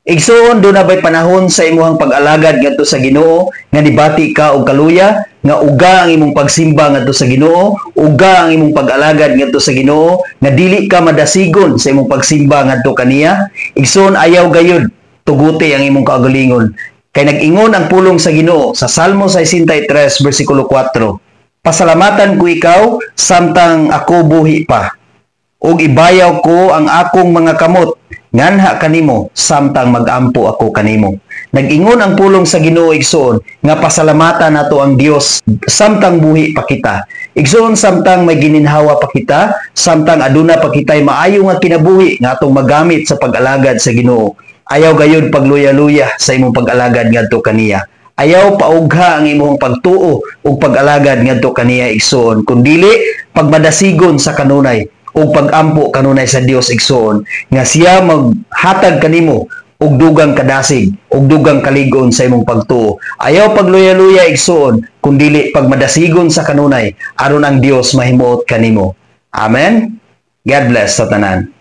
Igsoon do na bay panahon sa imuhang pag-alagad ngadto sa Ginoo nga nibati ka og kaluya nga uga ang imong pagsimba ngadto sa Ginoo, uga ang imong pag-alagad ngadto sa Ginoo nga dili ka madasigon sa imong pagsimba ngadto kaniya. Igsoon ayaw gayud tuguti ang imong kaugalingon. Kay nag-ingon ang pulong sa Ginoo sa Salmo 63 bersikulo 4. Pasalamatan ko ikaw samtang ako buhi pa. Ug ibayaw ko ang akong mga kamot nganha kanimo samtang magampo ako kanimo. Nag-ingon ang pulong sa Ginoo igsoon nga pasalamatan nato ang Dios samtang buhi pa kita. Igsoon samtang may gininhawa pa kita, samtang aduna pa kitay maayo nga kinabuhi nga atong magamit sa pag-alagad sa Ginoo. Ayaw gayud pagluya-luya sa imong pag-alagad ngadto kaniya. Ayaw paugha ang imong pagtuo ug pag-alagad ngadto kaniya igsoon, kundili pagmadasigon sa kanunay o pag-ampo kanunay sa Dios igsoon nga siya maghatag kanimo og dugang kadasig og dugang kaligon sa imong pagtuo. Ayaw pagluya-luya igsoon kundi pagmadasigon sa kanunay aron ang Dios mahimuot kanimo. Amen. God bless sa tanan.